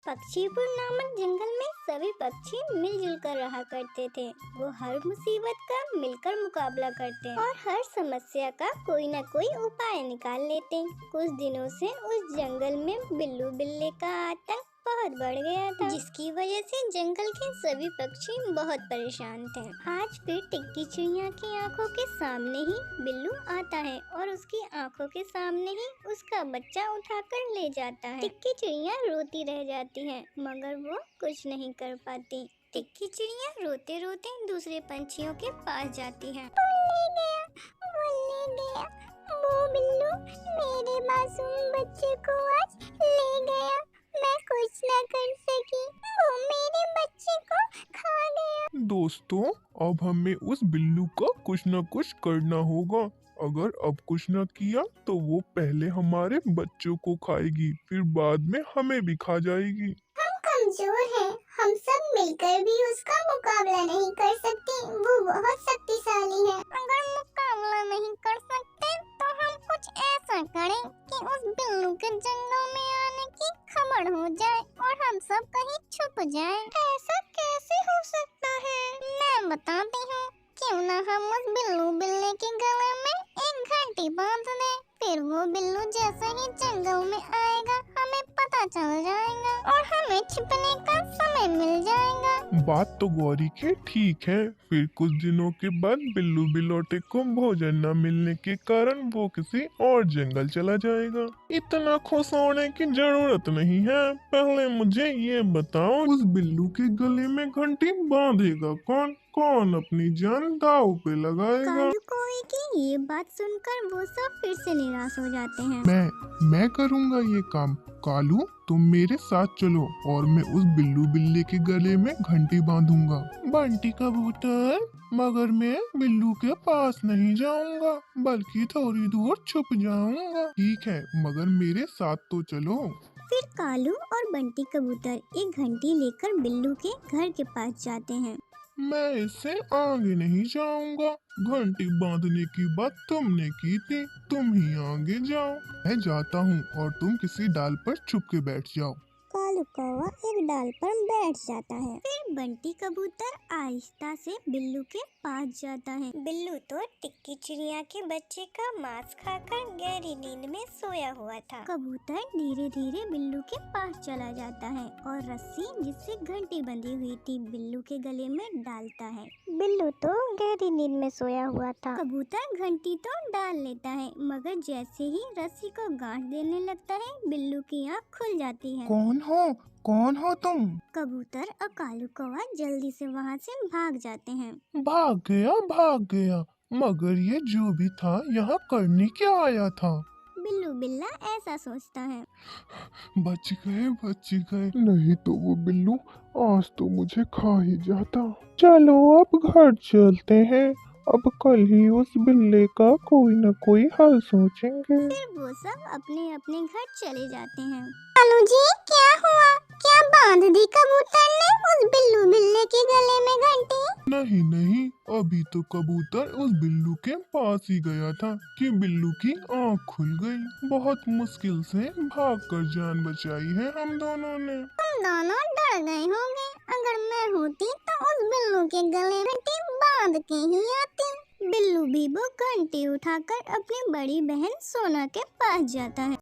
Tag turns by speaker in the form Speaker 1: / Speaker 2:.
Speaker 1: पक्षीपुर नामक जंगल में सभी पक्षी मिलजुल कर रहा करते थे। वो हर मुसीबत का मिलकर मुकाबला करते और हर समस्या का कोई न कोई उपाय निकाल लेते। कुछ दिनों से उस जंगल में बिल्लू बिल्ली का आतंक बहुत बढ़ गया था, जिसकी वजह से जंगल के सभी पक्षी बहुत परेशान थे। आज फिर टिक्की चिड़िया की आंखों के सामने ही बिल्लू आता है और उसकी आंखों के सामने ही उसका बच्चा उठाकर ले जाता है। टिक्की चिड़िया रोती रह जाती है, मगर वो कुछ नहीं कर पाती। टिक्की चिड़िया रोते रोते दूसरे पंछियों के पास जाती है। वो ले गया, वो बिल्लू मेरे मासूम बच्चे को आज ले गया। मैं कुछ न कर सकी, वो मेरे बच्चे को खा गया।
Speaker 2: दोस्तों, अब हमें उस बिल्लू का कुछ न कुछ करना होगा। अगर अब कुछ न किया तो वो पहले हमारे बच्चों को खाएगी, फिर बाद में हमें भी खा जाएगी।
Speaker 1: हम कमजोर हैं, हम सब मिलकर भी उसका मुकाबला नहीं कर सकते। वो बहुत शक्तिशाली है। अगर मुकाबला नहीं कर सकते तो हम कुछ ऐसा करें कि उस बिल्लू के जंगल में आने की खबर हो जाए और हम सब कहीं छुप जाएं। ऐसा कैसे हो सकता है? मैं बताती हूँ। क्यों ना हम उस बिल्लू बिल्ली के गले में एक घंटी बांध दें। फिर वो बिल्लू जैसे ही जंगल में आएगा हमें पता चल जाएगा और हमें छिपने का समय मिल जाएगा।
Speaker 2: बात तो गौरी की ठीक है। फिर कुछ दिनों के बाद बिल्लू बिलोटे को भोजन न मिलने के कारण वो किसी और जंगल चला जाएगा। इतना खुश होने की जरूरत नहीं है। पहले मुझे ये बताओ, उस बिल्लू के गले में घंटी बांधेगा कौन? कौन अपनी जान दांव पे लगाएगा?
Speaker 1: कालू कौवे की ये बात सुनकर वो सब फिर से निराश हो जाते हैं।
Speaker 2: मैं करूँगा ये काम। कालू, तुम मेरे साथ चलो और मैं उस बिल्लू बिल्ली के गले में घंटी बांधूंगा। बंटी कबूतर, मगर मैं बिल्लू के पास नहीं जाऊंगा, बल्कि थोड़ी दूर छुप जाऊंगा। ठीक है, मगर मेरे साथ तो चलो।
Speaker 1: फिर कालू और बंटी कबूतर एक घंटी लेकर बिल्लू के घर के पास जाते हैं।
Speaker 2: मैं इससे आगे नहीं जाऊंगा। घंटी बांधने की बात तुमने की थी, तुम ही आगे जाओ। मैं जाता हूँ और तुम किसी डाल पर छुप के बैठ जाओ।
Speaker 1: कालू कौवा एक डाल पर बैठ जाता है। फिर बंटी कबूतर आहिस्ता से बिल्लू के पास जाता है। बिल्लू तो टिक्की चिड़िया के बच्चे का मांस खाकर गहरी नींद में सोया हुआ था। कबूतर धीरे धीरे बिल्लू के पास चला जाता है और रस्सी जिससे घंटी बंधी हुई थी बिल्लू के गले में डालता है। बिल्लू तो गहरी नींद में सोया हुआ था। कबूतर घंटी तो डाल लेता है, मगर जैसे ही रस्सी को गांठ देने लगता है बिल्लू की आँख खुल जाती है।
Speaker 2: कौन हो तुम?
Speaker 1: कबूतर और कालू कौवा जल्दी से वहाँ से भाग जाते हैं।
Speaker 2: भाग गया। मगर ये जो भी था यहाँ करने क्या आया था?
Speaker 1: बिल्लू बिल्ला ऐसा सोचता है।
Speaker 2: बच गए। नहीं तो वो बिल्लू आज तो मुझे खा ही जाता। चलो अब घर चलते हैं। अब कल ही उस बिल्ले का कोई न कोई हल सोचेंगे।
Speaker 1: फिर वो सब अपने अपने घर चले जाते हैं। कालू जी, क्या हुआ? क्या बांध दी कबूतर ने उस बिल्लू बिल्ले के गले में घंटी?
Speaker 2: नहीं, अभी तो कबूतर उस बिल्लू के पास ही गया था कि बिल्लू की आँख खुल गई। बहुत मुश्किल से भागकर जान बचाई है हम दोनों ने।
Speaker 1: तुम दोनों डर गए होंगे। अगर मैं होती तो उस बिल्लू के गले में घंटी बांध के ही आती। बिल्लू भी वो घंटी उठाकर अपनी बड़ी बहन सोना के पास जाता है।